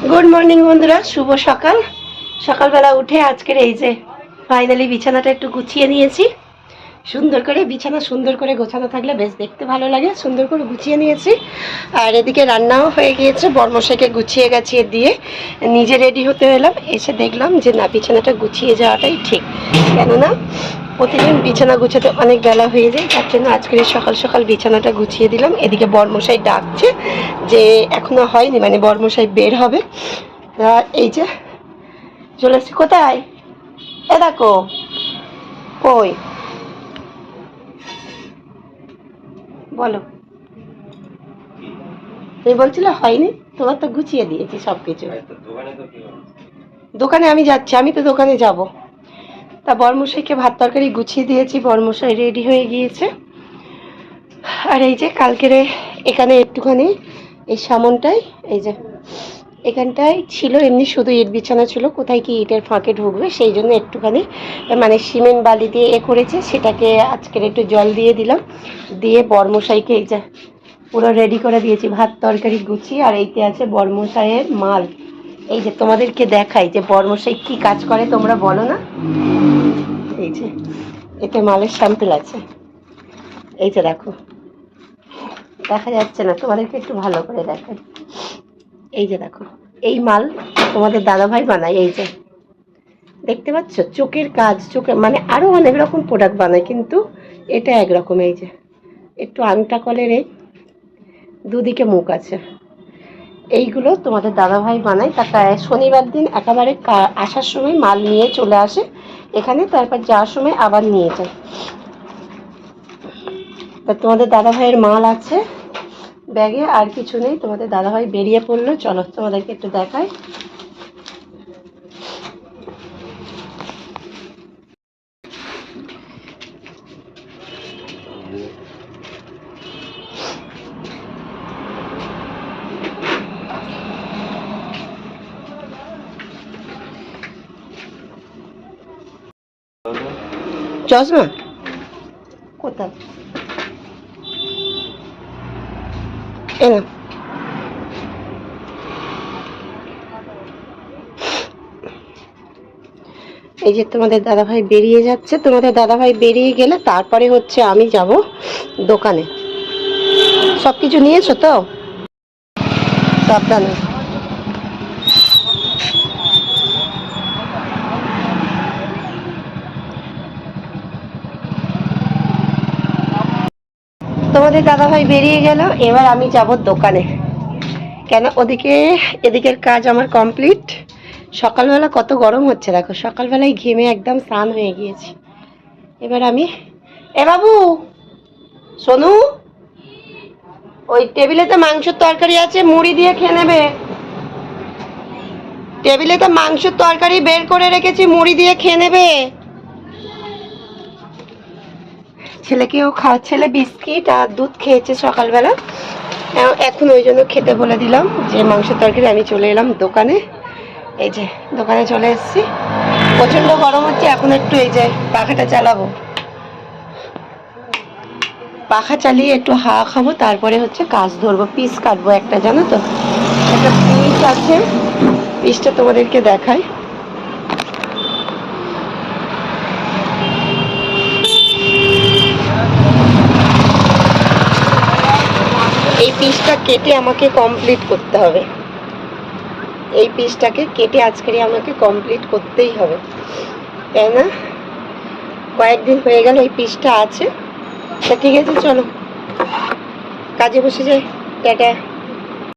Good morning বন্ধুরা, শুভ সকাল। সকালবেলা উঠে আজকের এই যে ফাইনালি বিছানাটা একটু গুছিয়ে নিয়েছি। সুন্দর করে বিছানা সুন্দর করে গোছানো থাকলে বেশ দেখতে ভালো লাগে। সুন্দর করে গুছিয়ে নিয়েছি। আর এদিকে রান্নাও হয়ে গিয়েছে, বর্মশাইকে গুছিয়ে গাছিয়ে দিয়ে নিজে রেডি হতে এলাম। এসে দেখলাম যে না, বিছানাটা গুছিয়ে যাওয়াটাই ঠিক। কেননা প্রতিদিন বিছানা গুছাতে অনেক বেলা হয়ে যায়, তার জন্য আজকের সকাল সকাল বিছানাটা গুছিয়ে দিলাম। এদিকে বর্মশাই ডাকছে যে এখনো হয়নি, মানে বর্মশাই বের হবে। এই যে চলে এসছি। কোথায়? এ দেখো। কই বলো, তুমি বলছিলে হয়নি, তোমার তো গুছিয়ে দিয়েছি সবকিছু। দোকানে আমি যাচ্ছি, আমি তো দোকানে যাব। তা বর্মশাইকে ভাত তরকারি গুছিয়ে দিয়েছি, বর্মশাই রেডি হয়ে গিয়েছে। আর এই যে কালকের এখানে একটুখানি এই সামনটাই, এই যে এখানটায় ছিল এমনি শুধু ইট বিছানা ছিল, কোথায় কি ইটের ফাঁকে ঢুকবে সেই জন্য একটুখানি মানে সিমেন্ট বালি দিয়ে করেছে, সেটাকে আজকের একটু জল দিয়ে দিলাম। দিয়ে বর্মশাইকে এই যে পুরো রেডি করে দিয়েছি ভাত তরকারি গুছিয়ে। আর এইতে আছে বর্মশাইয়ের মাল। এই যে তোমাদেরকে দেখাই যে বর্মশাই কি কাজ করে, তোমরা বলো না। এই যে এতে মালের স্যাম্পল আছে, এই যে দেখো, দেখা যাচ্ছে না, তোমাদেরকে একটু ভালো করে দেখাই। এই যে দেখো, এই মাল তোমাদের দাদাভাই বানায়। এই যে দেখতে পাচ্ছ, চোখের কাজ, চোখে মানে আরো অনেক রকম প্রোডাক্ট বানায়, কিন্তু এটা একরকম। এই যে একটু আংটা কলের এই দুদিকে মুখ আছে, এইগুলো তোমাদের দাদাভাই বানায়। তার শনিবার দিন একেবারে আসার সময় মাল নিয়ে চলে আসে এখানে, তারপর যাওয়ার সময় আবার নিয়ে যায়। তা তোমাদের দাদাভাইয়ের মাল আছে ব্যাগে, আর কিছু নেই। তোমাদের দাদাভাই বেরিয়ে পড়লো, চলো তোমাদেরকে একটু দেখাই। চশমা কোথায়? এনা এই যে তোমাদের দাদাভাই বেরিয়ে যাচ্ছে। তোমাদের দাদাভাই বেরিয়ে গেলে তারপরে হচ্ছে আমি যাব দোকানে। সব কিছু নিয়েছো তো? সাবধানে। তোমাদের দাদাভাই বেরিয়ে গেল, এবার আমি যাব দোকানে। কেন ওদিকে এদিকের কাজ আমার কমপ্লিট। সকালবেলা কত গরম হচ্ছে দেখো, সকালবেলায় ঘেমে একদম স্নান হয়ে গিয়েছি। এবার আমি, এ বাবু সোনু, ওই টেবিলেতে মাংসের তরকারি আছে, মুড়ি দিয়ে খেয়ে নেবে। টেবিলেতে মাংসের তরকারি বের করে রেখেছি, মুড়ি দিয়ে খেয়ে নেবে। ছেলেকেও ছেলে বিস্কিট আর দুধ খেয়েছে সকালবেলা, এখন ওই জন্য খেতে বলে দিলাম যে মাংসের তরকারি। আমি চলে এলাম দোকানে। এই যে দোকানে চলে এসেছি, প্রচণ্ড গরম হচ্ছে। এখন একটু এই যে পাখাটা চালাবো, পাখা চালিয়ে একটু হাওয়া খাবো, তারপরে হচ্ছে কাজ ধরবো। পিস কাটবো একটা, জানো তো, একটা পিস আছে, পিসটা তোমাদেরকে দেখাই। এই পিসটা কেটে আমাকে কমপ্লিট করতে হবে। এই পিসটাকে কেটে আজকে আমাকে কমপ্লিট করতেই হবে, তাই না? কয়েকদিন হয়ে গেল এই পিসটা আছে। তা ঠিক আছে, চলো কাজে বসে যাই। টাটা।